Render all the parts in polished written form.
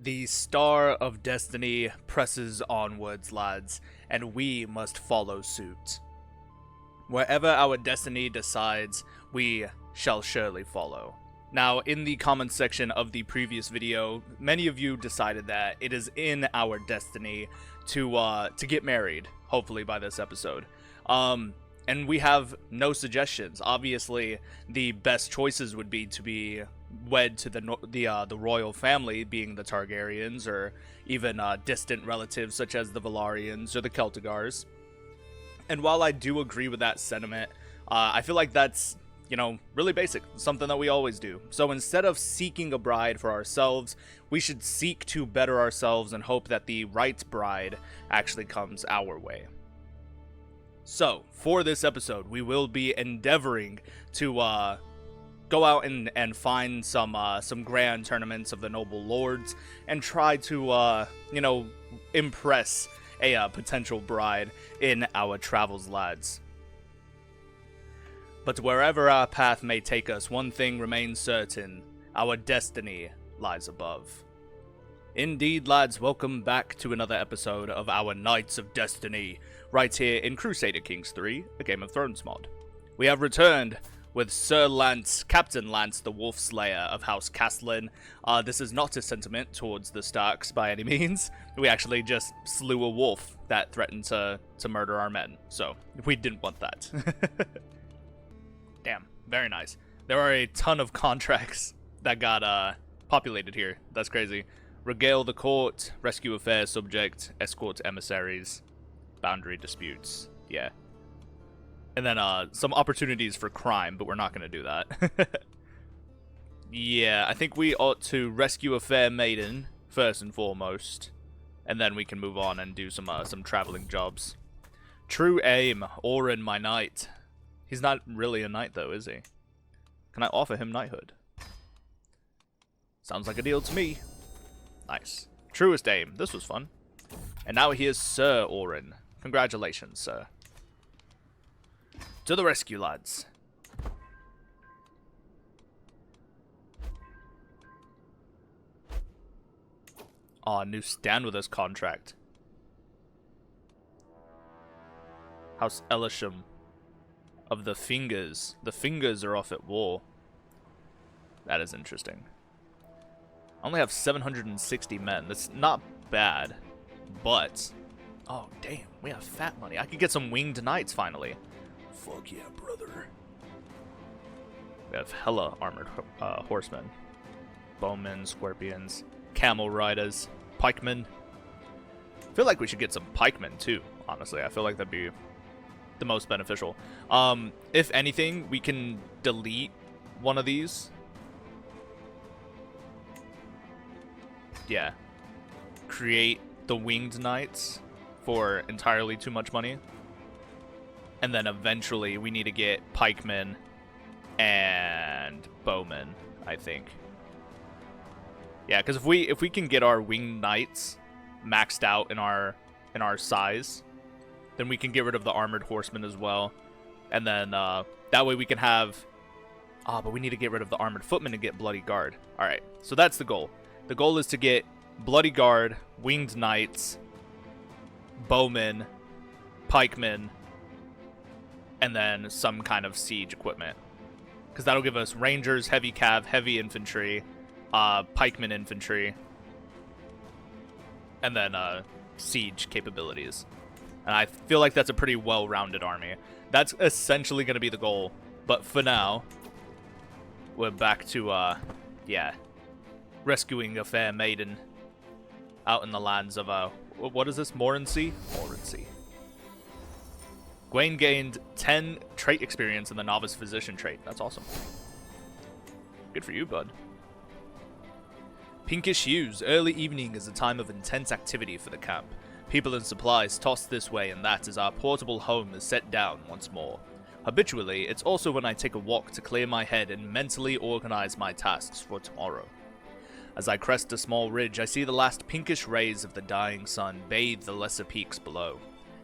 The star of destiny presses onwards, lads, and we must follow suit. Wherever our destiny decides, we shall surely follow. Now, in the comments section of the previous video, many of you decided that it is in our destiny to get married, hopefully by this episode. And we have no suggestions. Obviously, the best choices would be to be wed to the royal family, being the Targaryens, or even distant relatives such as the Velaryons or the Celtigars. And while I do agree with that sentiment, I feel like that's, really basic, something that we always do. So instead of seeking a bride for ourselves, we should seek to better ourselves and hope that the right bride actually comes our way. So, for this episode, we will be endeavoring to go out and find some grand tournaments of the noble lords and try to, impress a potential bride in our travels, lads. But wherever our path may take us, one thing remains certain: our destiny lies above. Indeed, lads, welcome back to another episode of our Knights of Destiny, right here in Crusader Kings 3, a Game of Thrones mod. We have returned with Ser Lance, Captain Lance, the Wolf Slayer of House Castlyne. This is not a sentiment towards the Starks by any means. We actually just slew a wolf that threatened to murder our men, so we didn't want that. Damn, very nice. There are a ton of contracts that got populated here. That's crazy. Regale the court, rescue a fair subject, escort emissaries, boundary disputes. Yeah. And then some opportunities for crime, but we're not going to do that. Yeah, I think we ought to rescue a fair maiden, first and foremost. And then we can move on and do some traveling jobs. True aim, Arryn, my knight. He's not really a knight, though, is he? Can I offer him knighthood? Sounds like a deal to me. Nice. Truest aim. This was fun. And now he is Sir Arryn. Congratulations, sir. To the rescue, lads. Aw, new stand with us contract. House Elisham of the Fingers. The Fingers are off at war. That is interesting. I only have 760 men. That's not bad, but... Oh, damn. We have fat money. I could get some winged knights, finally. Fuck yeah, brother. We have hella armored horsemen. Bowmen, scorpions, camel riders, pikemen. I feel like we should get some pikemen, too, honestly. I feel like that'd be the most beneficial. If anything, we can delete one of these. Yeah. Create the winged knights for entirely too much money. And then eventually we need to get pikemen and bowmen, I think. Yeah, because if we can get our winged knights maxed out in our size, then we can get rid of the armored horsemen as well. And then that way we can have... but we need to get rid of the armored footmen and get bloody guard. Alright, so that's the goal. The goal is to get bloody guard, winged knights, bowmen, pikemen, and then some kind of siege equipment. Because that'll give us rangers, heavy cav, heavy infantry, pikemen infantry, and then siege capabilities. And I feel like that's a pretty well-rounded army. That's essentially going to be the goal. But for now, we're back to, yeah, rescuing a fair maiden out in the lands of, what is this, Morency? Morency. Gwaine gained 10 trait experience in the Novice Physician trait. That's awesome. Good for you, bud. Pinkish hues. Early evening is a time of intense activity for the camp. People and supplies tossed this way and that as our portable home is set down once more. Habitually, it's also when I take a walk to clear my head and mentally organize my tasks for tomorrow. As I crest a small ridge, I see the last pinkish rays of the dying sun bathe the lesser peaks below,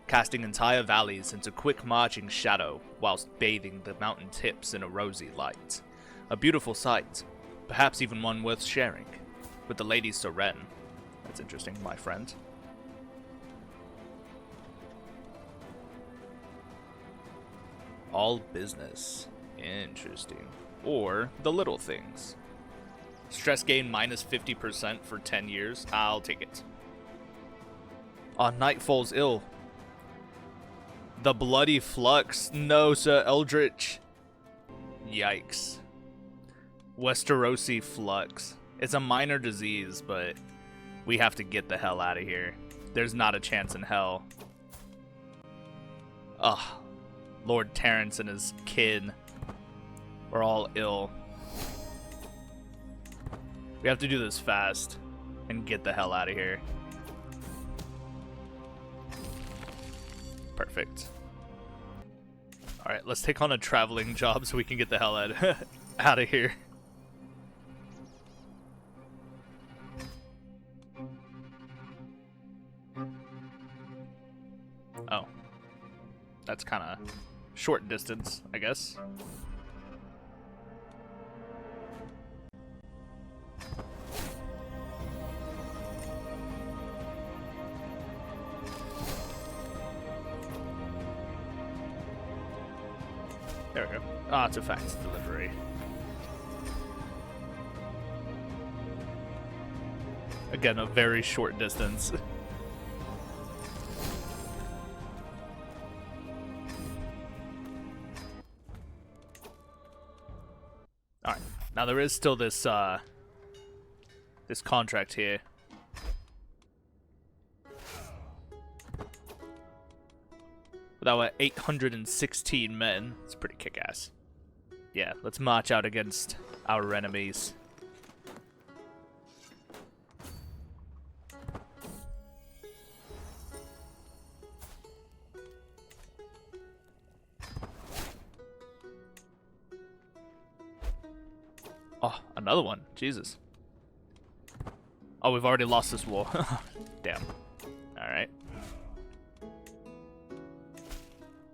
casting entire valleys into quick marching shadow whilst bathing the mountain tips in a rosy light. A beautiful sight, perhaps even one worth sharing, with the Lady Seren, That's interesting, my friend. All business. Interesting. Or the little things. Stress gain minus 50% for 10 years. I'll take it. Night falls ill. The bloody flux. No, Sir Eldritch. Yikes. Westerosi flux. It's a minor disease, but we have to get the hell out of here. There's not a chance in hell. Ugh. Lord Terrence and his kin. We're all ill. We have to do this fast and get the hell out of here. Perfect. Alright, let's take on a traveling job so we can get the hell out of here. Oh. That's kind of short distance, I guess. There we go. Artifacts delivery. Again, a very short distance. Alright. Now there is still this this contract here. With our 816 men. It's pretty kick-ass. Yeah, let's march out against our enemies. Oh, another one. Jesus. Oh, we've already lost this war. Damn. Alright.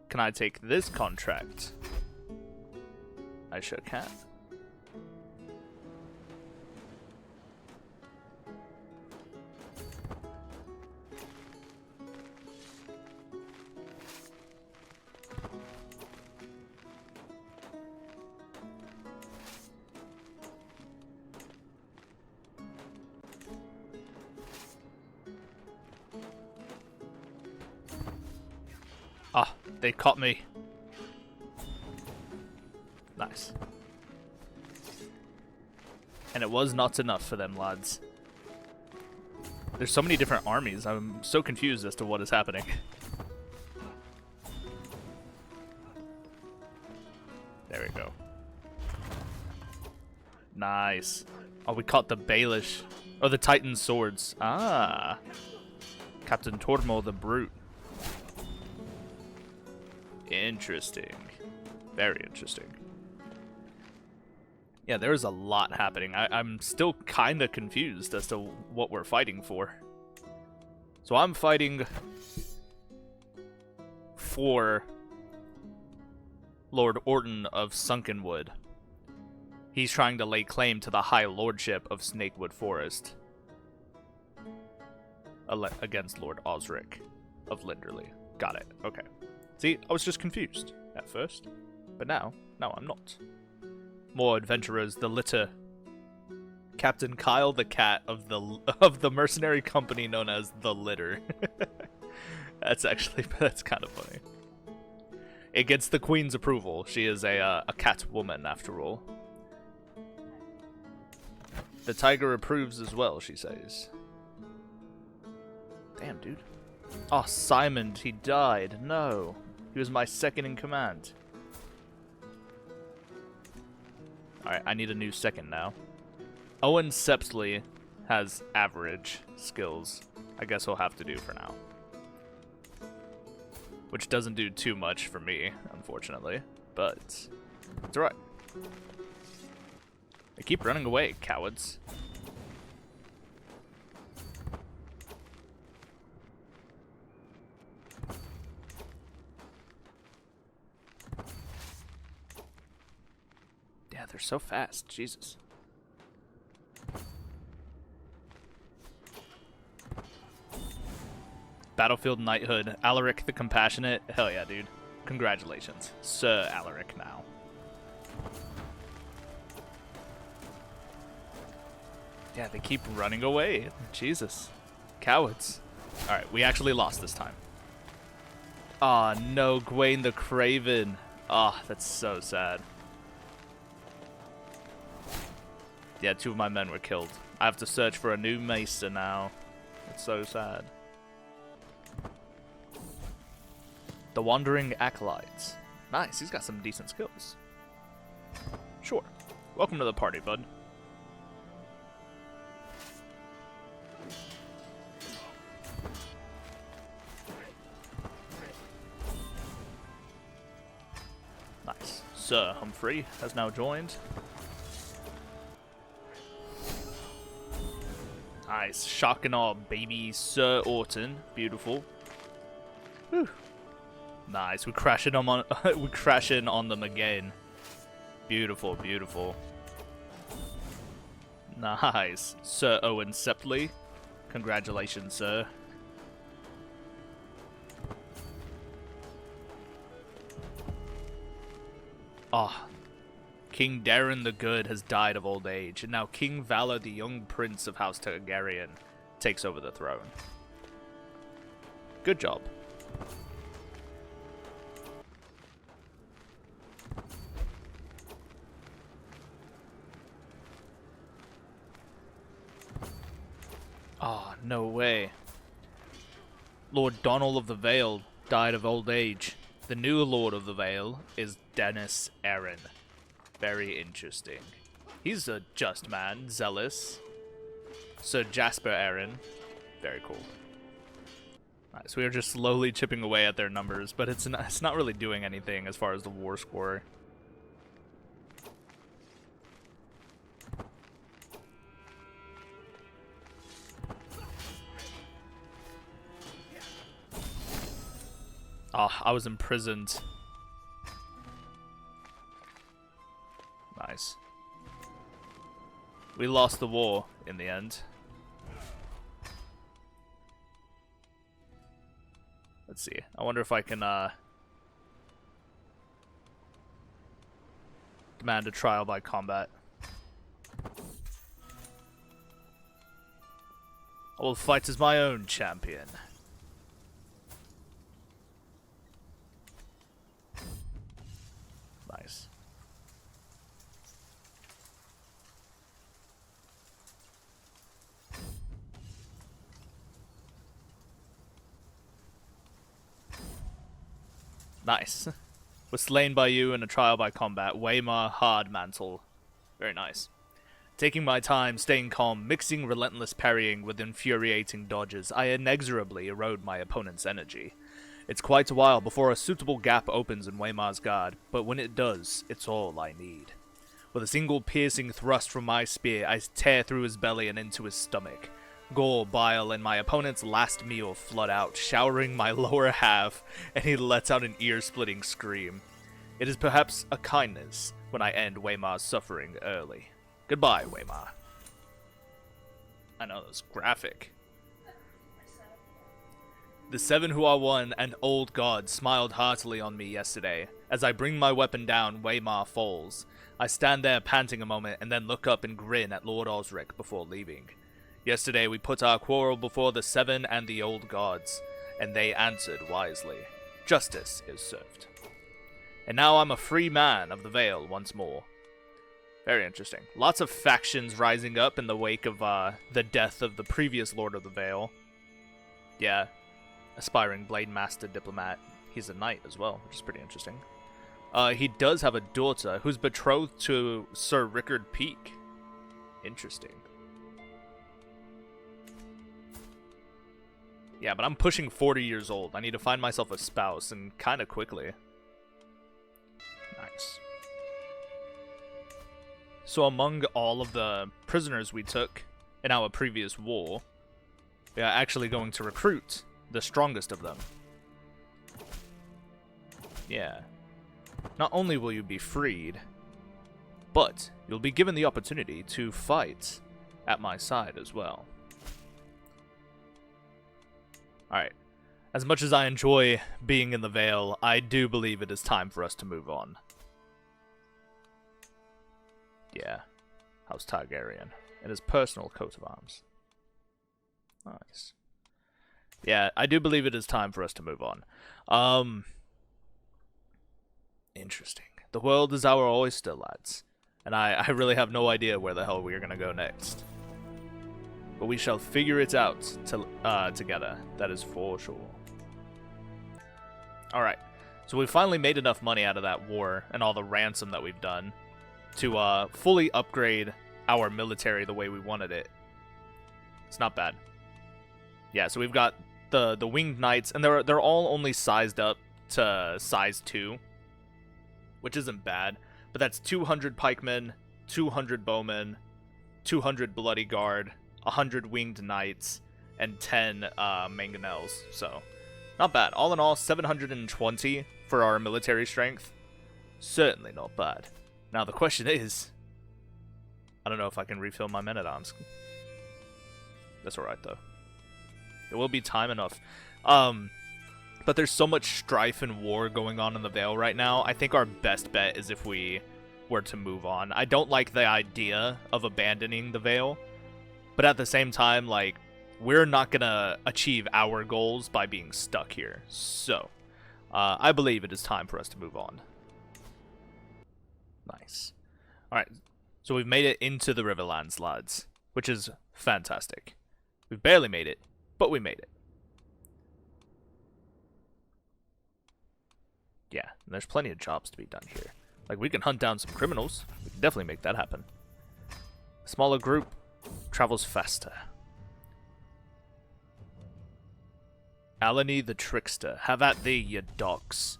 Can I take this contract? I sure can. Ah, they caught me. Nice. And it was not enough for them, lads. There's so many different armies. I'm so confused as to what is happening. There we go. Nice. Oh, we caught the Baelish. Oh, the Titan swords. Ah. Captain Tormo the Brute. Interesting. Very interesting. Yeah, there is a lot happening. I'm still kind of confused as to what we're fighting for. So I'm fighting for Lord Orton of Sunkenwood. He's trying to lay claim to the High Lordship of Snakewood Forest against Lord Osric of Linderley. Got it. Okay. See, I was just confused at first, but now I'm not. More adventurers, the litter. Captain Kyle the Cat of the mercenary company known as the Litter. That's kind of funny. It gets the Queen's approval. She is a cat woman after all. The tiger approves as well, she says. Damn, dude. Oh, Simon, he died. No. He was my second in command. Alright, I need a new second now. Owen Sepsley has average skills. I guess he'll have to do for now. Which doesn't do too much for me, unfortunately. But it's alright. They keep running away, cowards. Yeah, they're so fast. Jesus. Battlefield Knighthood. Alaric the Compassionate. Hell yeah, dude. Congratulations. Sir Alaric now. Yeah, they keep running away. Jesus. Cowards. Alright, we actually lost this time. Aw, oh, no, Gwaine the Craven. Ah, oh, that's so sad. Yeah, 2 of my men were killed. I have to search for a new maester now. It's so sad. The Wandering Acolytes. Nice, he's got some decent skills. Sure. Welcome to the party, bud. Nice. Sir Humphrey has now joined. Nice. Shock and awe, baby. Sir Orton. Beautiful. Whew. Nice. We crash in on we crash in on them again. Beautiful, beautiful. Nice. Sir Owen Septley. Congratulations, sir. Ah. Oh. King Darren the Good has died of old age, and now King Valor, the young prince of House Targaryen, takes over the throne. Good job. Ah, oh, no way. Lord Donald of the Vale died of old age. The new Lord of the Vale is Dennis Arryn. Very interesting. He's a just man, zealous. Sir Jasper Arryn. Very cool. Alright, so we are just slowly chipping away at their numbers, but it's not really doing anything as far as the war score. Ah, I was imprisoned. Nice. We lost the war in the end. Let's see. I wonder if I can demand a trial by combat. I will fight as my own champion. Nice. Nice. Was slain by you in a trial by combat. Waymar Hardmantle. Very nice. Taking my time, staying calm, mixing relentless parrying with infuriating dodges, I inexorably erode my opponent's energy. It's quite a while before a suitable gap opens in Waymar's guard, but when it does, it's all I need. With a single piercing thrust from my spear, I tear through his belly and into his stomach. Gore, bile, and my opponent's last meal flood out, showering my lower half, and he lets out an ear-splitting scream. It is perhaps a kindness when I end Waymar's suffering early. Goodbye, Waymar. I know, that's graphic. The 7 who are one and old god smiled heartily on me yesterday. As I bring my weapon down, Waymar falls. I stand there panting a moment and then look up and grin at Lord Osric before leaving. Yesterday we put our quarrel before the 7 and the old gods, and they answered wisely. Justice is served. And now I'm a free man of the Vale once more. Very interesting. Lots of factions rising up in the wake of the death of the previous Lord of the Vale. Yeah, aspiring Blade Master Diplomat. He's a knight as well, which is pretty interesting. He does have a daughter who's betrothed to Sir Rickard Peake. Interesting. Yeah, but I'm pushing 40 years old. I need to find myself a spouse, and kind of quickly. Nice. So among all of the prisoners we took in our previous war, we are actually going to recruit the strongest of them. Yeah. Not only will you be freed, but you'll be given the opportunity to fight at my side as well. Alright, As much as I enjoy being in the Vale, I do believe it is time for us to move on. Yeah. House Targaryen. And his personal coat of arms. Nice. Yeah, I do believe it is time for us to move on. Interesting. The world is our oyster, lads. And I really have no idea where the hell we are going to go next. But we shall figure it out together. That is for sure. Alright. So we finally made enough money out of that war and all the ransom that we've done to fully upgrade our military the way we wanted it. It's not bad. Yeah, so we've got the winged knights, and they're all only sized up to size 2, which isn't bad. But that's 200 pikemen, 200 bowmen, 200 bloody guard, 100 winged knights, and 10 mangonels. So, not bad. All in all, 720 for our military strength. Certainly not bad. Now the question is, I don't know if I can refill my men-at-arms. That's alright though. It will be time enough. But there's so much strife and war going on in the Vale right now. I think our best bet is if we were to move on. I don't like the idea of abandoning the Vale. But at the same time, like, we're not gonna achieve our goals by being stuck here. So, I believe it is time for us to move on. Nice. Alright, so we've made it into the Riverlands, lads. Which is fantastic. We've barely made it, but we made it. Yeah, and there's plenty of jobs to be done here. Like, we can hunt down some criminals. We can definitely make that happen. A smaller group travels faster. Alani the Trickster. Have at thee, you dogs.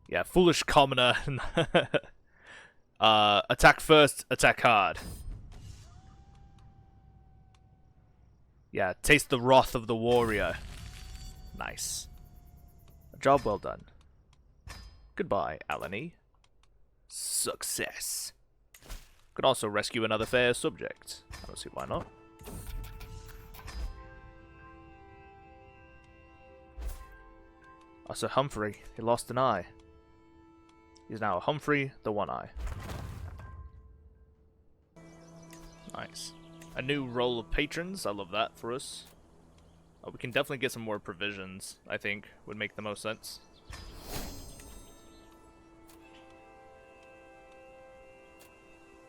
Yeah, foolish commoner. Attack first, attack hard. Yeah, taste the wrath of the warrior. Nice. A job well done. Goodbye, Alani. Success. Could also rescue another fair subject. I don't see why not. Oh, Sir Humphrey. He lost an eye. He's now Humphrey the One Eye. Nice. A new role of patrons. I love that for us. Oh, we can definitely get some more provisions, I think, would make the most sense.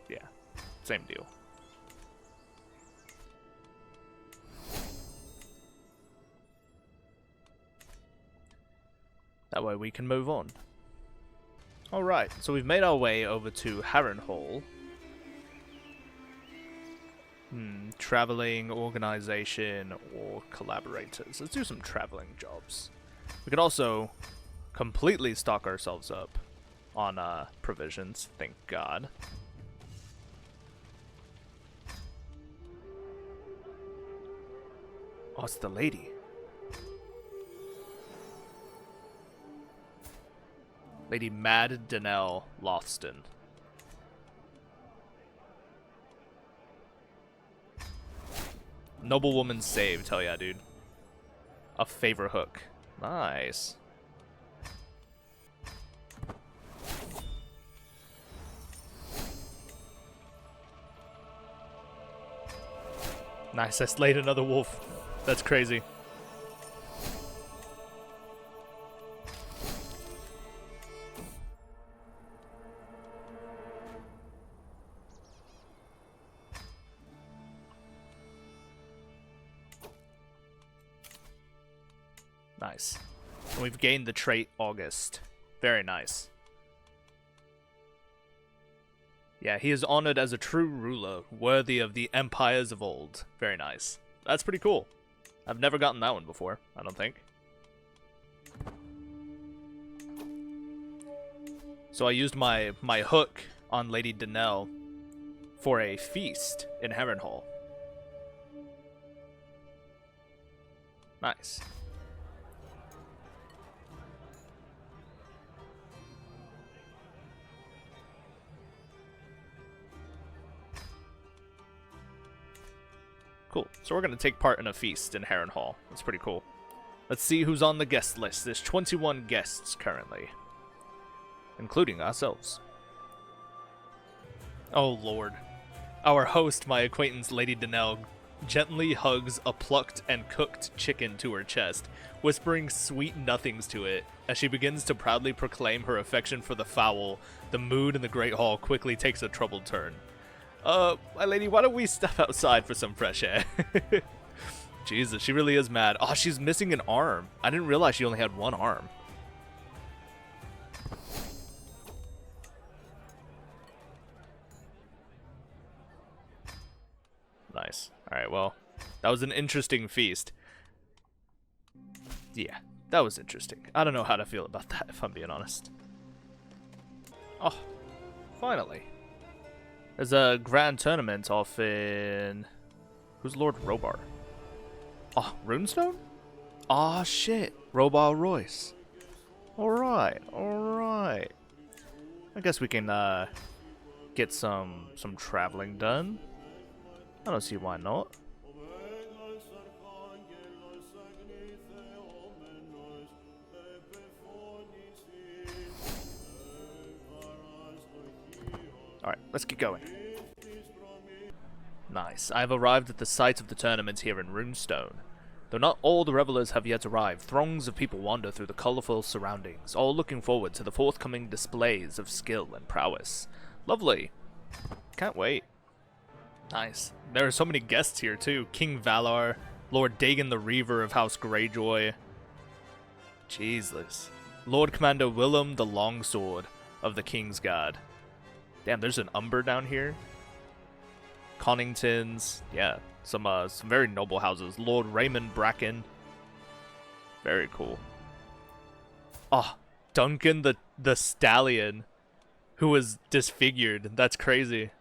Yeah, same deal. That way we can move on. Alright, so we've made our way over to Harrenhal. Traveling, organization, or collaborators. Let's do some traveling jobs. We could also completely stock ourselves up on provisions, thank God. Oh, it's the lady. Lady Mad Danelle Lothston. Noblewoman saved, hell yeah, dude. A favor hook. Nice. Nice, I slayed another wolf. That's crazy. Nice. And we've gained the trait August. Very nice. Yeah, he is honored as a true ruler, worthy of the empires of old. Very nice. That's pretty cool. I've never gotten that one before, I don't think. So I used my hook on Lady Danelle for a feast in Harrenhal. Nice. Cool. So we're going to take part in a feast in Harrenhal. That's pretty cool. Let's see who's on the guest list. There's 21 guests currently, including ourselves. Oh lord. Our host, my acquaintance Lady Danelle, gently hugs a plucked and cooked chicken to her chest, whispering sweet nothings to it. As she begins to proudly proclaim her affection for the fowl, the mood in the Great Hall quickly takes a troubled turn. My lady, why don't we step outside for some fresh air? Jesus, she really is mad. Oh, she's missing an arm. I didn't realize she only had one arm. Nice. Alright, well, that was an interesting feast. Yeah, that was interesting. I don't know how to feel about that, if I'm being honest. Oh, finally. There's a grand tournament off in... Who's Lord Robar? Oh, Runestone? Oh, shit. Robar Royce. Alright, alright. I guess we can, get some traveling done. I don't see why not. Alright, let's get going. Nice. I have arrived at the site of the tournament here in Runestone. Though not all the revelers have yet arrived, throngs of people wander through the colourful surroundings, all looking forward to the forthcoming displays of skill and prowess. Lovely. Can't wait. Nice. There are so many guests here too. King Valar, Lord Dagon the Reaver of House Greyjoy. Jesus. Lord Commander Willem the Longsword of the King's Guard. Damn, there's an Umber down here. Conningtons. Yeah, some very noble houses. Lord Raymond Bracken. Very cool. Oh, Duncan the Stallion, who was disfigured. That's crazy.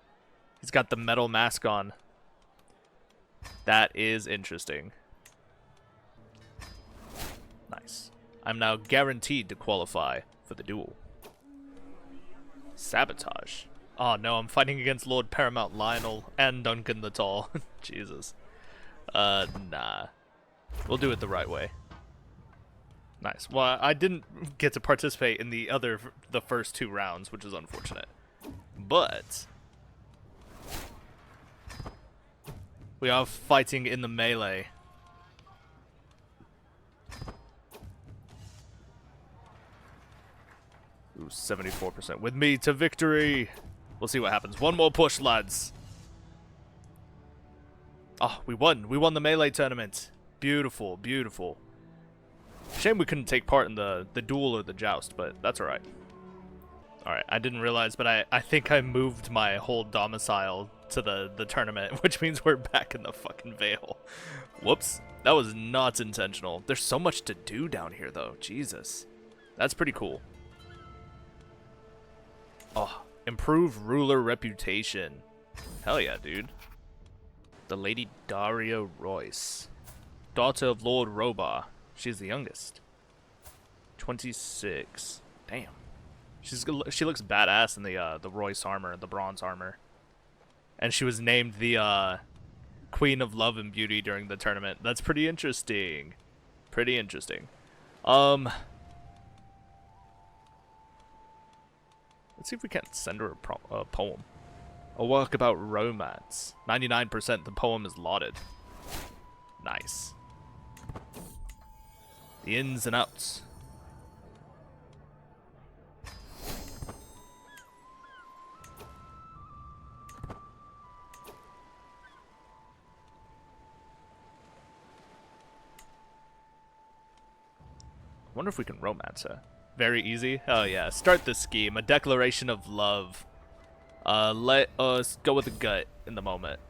He's got the metal mask on. That is interesting. Nice. I'm now guaranteed to qualify for the duel. Sabotage. Oh no, I'm fighting against Lord Paramount Lionel and Duncan the Tall. Jesus. Nah. We'll do it the right way. Nice. Well, I didn't get to participate in the first 2 rounds, which is unfortunate. But we are fighting in the melee. Ooh, 74%. With me to victory! We'll see what happens. One more push, lads. Oh, we won. We won the melee tournament. Beautiful, beautiful. Shame we couldn't take part in the duel or the joust, but that's alright. Alright, I didn't realize, but I think I moved my whole domicile to the tournament, which means we're back in the fucking Vale. Whoops. That was not intentional. There's so much to do down here, though. Jesus. That's pretty cool. Oh, improve ruler reputation. Hell yeah, dude. The Lady Daria Royce. Daughter of Lord Robar. She's the youngest. 26. Damn. She looks badass in the Royce armor, the bronze armor. And she was named the Queen of Love and Beauty during the tournament. That's pretty interesting. Pretty interesting. Let's see if we can't send her a poem. A work about romance. 99% the poem is lauded. Nice. The ins and outs. I wonder if we can romance her. Very easy. Oh yeah. Start the scheme. A declaration of love. Let us go with the gut in the moment.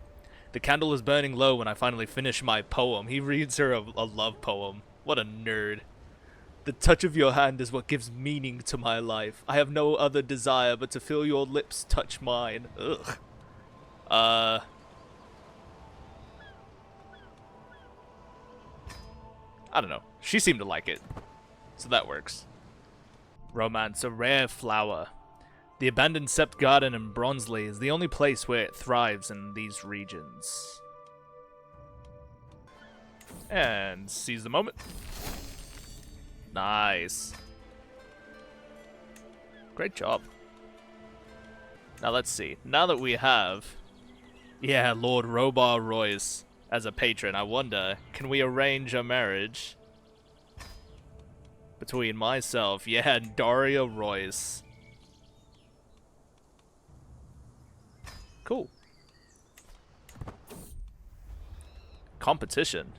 The candle is burning low when I finally finish my poem. He reads her a love poem. What a nerd. The touch of your hand is what gives meaning to my life. I have no other desire but to feel your lips touch mine. Ugh. I don't know. She seemed to like it. So that works. Romance, a rare flower. The abandoned Sept Garden in Bronzeley is the only place where it thrives in these regions. And seize the moment. Nice. Great job. Now let's see. Now that we have, yeah, Lord Robar Royce as a patron, I wonder, can we arrange a marriage between myself, yeah, and Daria Royce? Cool. Competition.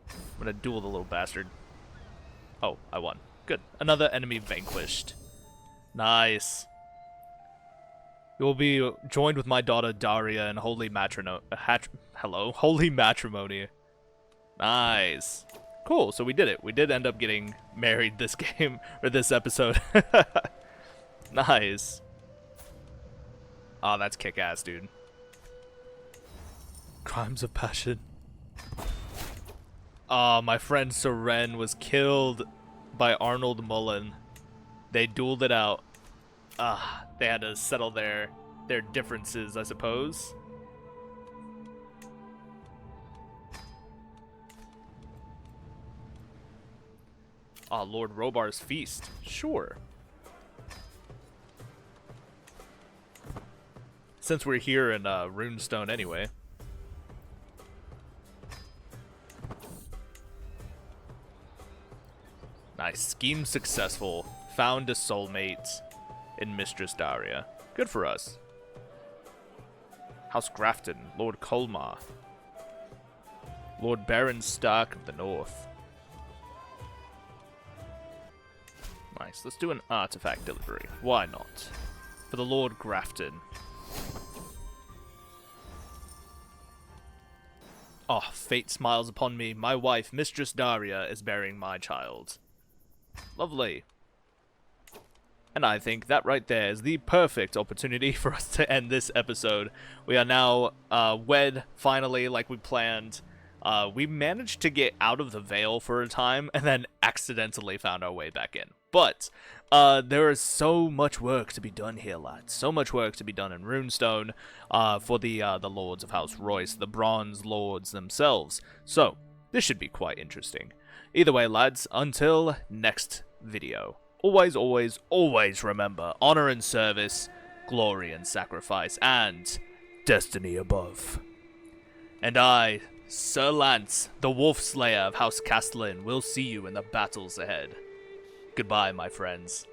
I'm gonna duel the little bastard. Oh, I won. Good. Another enemy vanquished. Nice. You will be joined with my daughter Daria in holy holy matrimony. Nice. Cool, so we did it. We did end up getting married this game, or this episode. Nice. Oh, that's kick-ass, dude. Crimes of passion. Oh, my friend Seren was killed by Arnold Mullen. They dueled it out. They had to settle their differences, I suppose. Ah, Lord Robar's feast. Sure. Since we're here in Runestone anyway. Nice. Scheme successful. Found a soulmate in Mistress Daria. Good for us. House Grafton. Lord Colmar. Lord Baron Stark of the North. Nice. Let's do an artifact delivery. Why not? For the Lord Grafton. Oh, fate smiles upon me. My wife, Mistress Daria, is bearing my child. Lovely. And I think that right there is the perfect opportunity for us to end this episode. We are now wed, finally, like we planned. We managed to get out of the Vale for a time, and then accidentally found our way back in. But there is so much work to be done here, lads. So much work to be done in Runestone for the Lords of House Royce, the Bronze Lords themselves. So, this should be quite interesting. Either way, lads, until next video. Always, always, always remember, honor and service, glory and sacrifice, and destiny above. And I, Ser Lance, the Wolf Slayer of House Castlyne, will see you in the battles ahead. Goodbye, my friends.